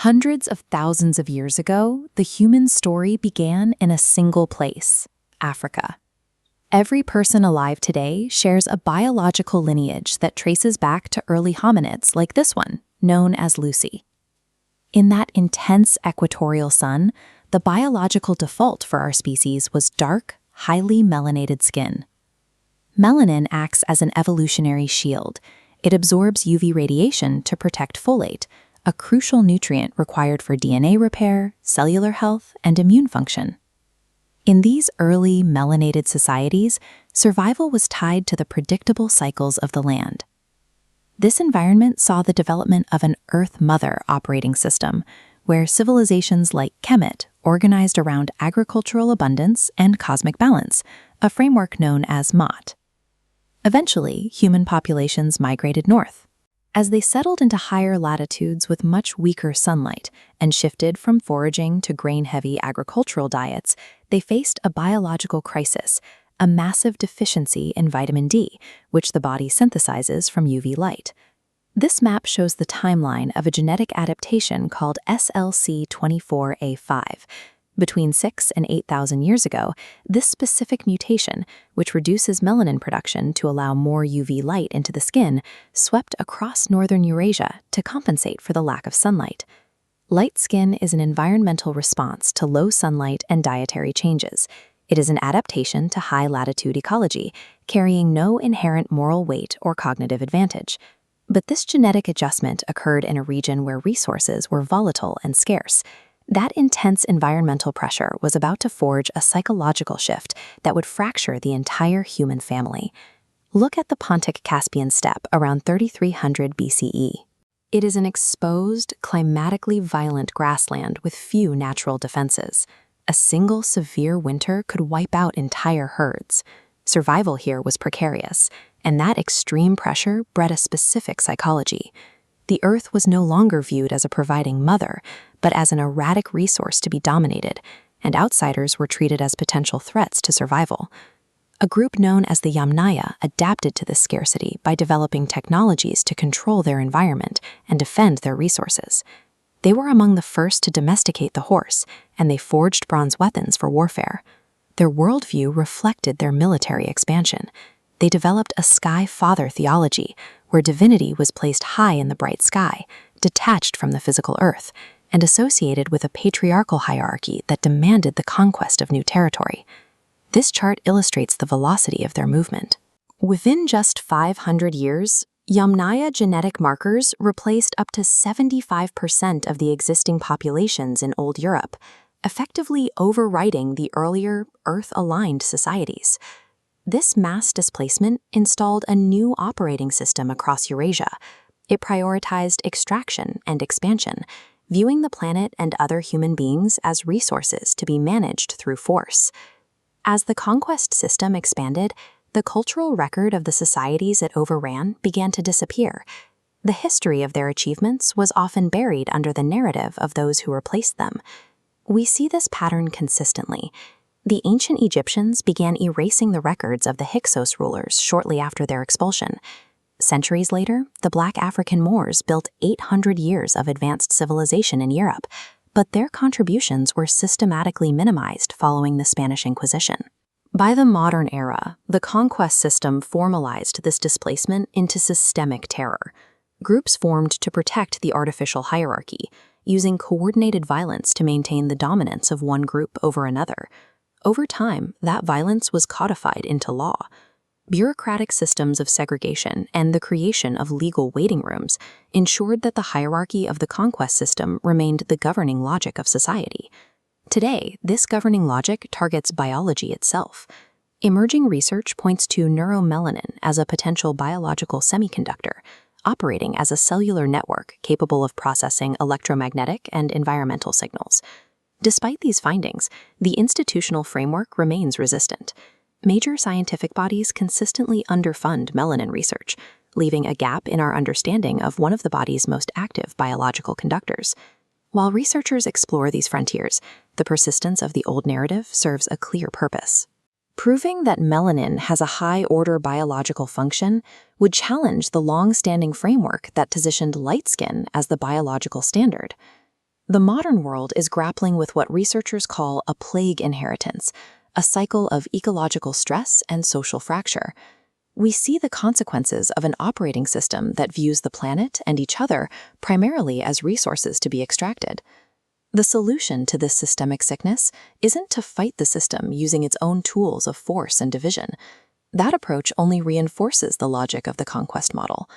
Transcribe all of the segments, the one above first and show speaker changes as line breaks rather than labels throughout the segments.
Hundreds of thousands of years ago, the human story began in a single place, Africa. Every person alive today shares a biological lineage that traces back to early hominids like this one, known as Lucy. In that intense equatorial sun, the biological default for our species was dark, highly melanated skin. Melanin acts as an evolutionary shield. It absorbs UV radiation to protect folate, a crucial nutrient required for DNA repair, cellular health, and immune function. In these early melanated societies, survival was tied to the predictable cycles of the land. This environment saw the development of an Earth Mother operating system, where civilizations like Kemet organized around agricultural abundance and cosmic balance, a framework known as Maat. Eventually, human populations migrated north. As they settled into higher latitudes with much weaker sunlight and shifted from foraging to grain-heavy agricultural diets, they faced a biological crisis, a massive deficiency in vitamin D, which the body synthesizes from UV light. This map shows the timeline of a genetic adaptation called SLC24A5. Between 6,000 and 8,000 years ago, this specific mutation, which reduces melanin production to allow more UV light into the skin, swept across northern Eurasia to compensate for the lack of sunlight. Light skin is an environmental response to low sunlight and dietary changes. It is an adaptation to high-latitude ecology, carrying no inherent moral weight or cognitive advantage. But this genetic adjustment occurred in a region where resources were volatile and scarce. That intense environmental pressure was about to forge a psychological shift that would fracture the entire human family. Look at the Pontic-Caspian steppe around 3300 BCE. It is an exposed, climatically violent grassland with few natural defenses. A single severe winter could wipe out entire herds. Survival here was precarious, and that extreme pressure bred a specific psychology. The Earth was no longer viewed as a providing mother, but as an erratic resource to be dominated, and outsiders were treated as potential threats to survival. A group known as the Yamnaya adapted to this scarcity by developing technologies to control their environment and defend their resources. They were among the first to domesticate the horse, and they forged bronze weapons for warfare. Their worldview reflected their military expansion. They developed a sky father theology, where divinity was placed high in the bright sky, detached from the physical earth, and associated with a patriarchal hierarchy that demanded the conquest of new territory. This chart illustrates the velocity of their movement. Within just 500 years, Yamnaya genetic markers replaced up to 75% of the existing populations in Old Europe, effectively overriding the earlier Earth-aligned societies. This mass displacement installed a new operating system across Eurasia. It prioritized extraction and expansion, viewing the planet and other human beings as resources to be managed through force. As the conquest system expanded, the cultural record of the societies it overran began to disappear. The history of their achievements was often buried under the narrative of those who replaced them. We see this pattern consistently. The ancient Egyptians began erasing the records of the Hyksos rulers shortly after their expulsion. Centuries later, the Black African Moors built 800 years of advanced civilization in Europe, but their contributions were systematically minimized following the Spanish Inquisition. By the modern era, the conquest system formalized this displacement into systemic terror. Groups formed to protect the artificial hierarchy, using coordinated violence to maintain the dominance of one group over another. Over time, that violence was codified into law. Bureaucratic systems of segregation and the creation of legal waiting rooms ensured that the hierarchy of the conquest system remained the governing logic of society. Today, this governing logic targets biology itself. Emerging research points to neuromelanin as a potential biological semiconductor, operating as a cellular network capable of processing electromagnetic and environmental signals. Despite these findings, the institutional framework remains resistant. Major scientific bodies consistently underfund melanin research, leaving a gap in our understanding of one of the body's most active biological conductors. While researchers explore these frontiers, the persistence of the old narrative serves a clear purpose. Proving that melanin has a high-order biological function would challenge the long-standing framework that positioned light skin as the biological standard. The modern world is grappling with what researchers call a plague inheritance, a cycle of ecological stress and social fracture. We see the consequences of an operating system that views the planet and each other primarily as resources to be extracted. The solution to this systemic sickness isn't to fight the system using its own tools of force and division. That approach only reinforces the logic of the conquest model.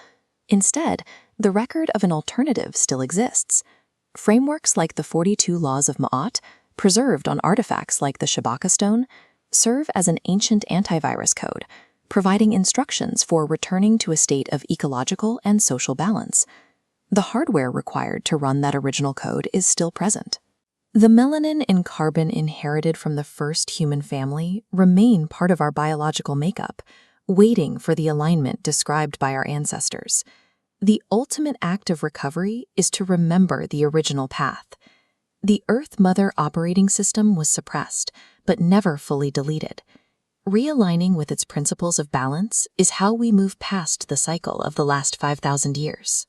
Instead, the record of an alternative still exists. Frameworks like the 42 Laws of Ma'at, preserved on artifacts like the Shabaka stone, serve as an ancient antivirus code, providing instructions for returning to a state of ecological and social balance. The hardware required to run that original code is still present. The melanin and carbon inherited from the first human family remain part of our biological makeup, waiting for the alignment described by our ancestors. The ultimate act of recovery is to remember the original path. The Earth Mother operating system was suppressed, but never fully deleted. Realigning with its principles of balance is how we move past the cycle of the last 5,000 years.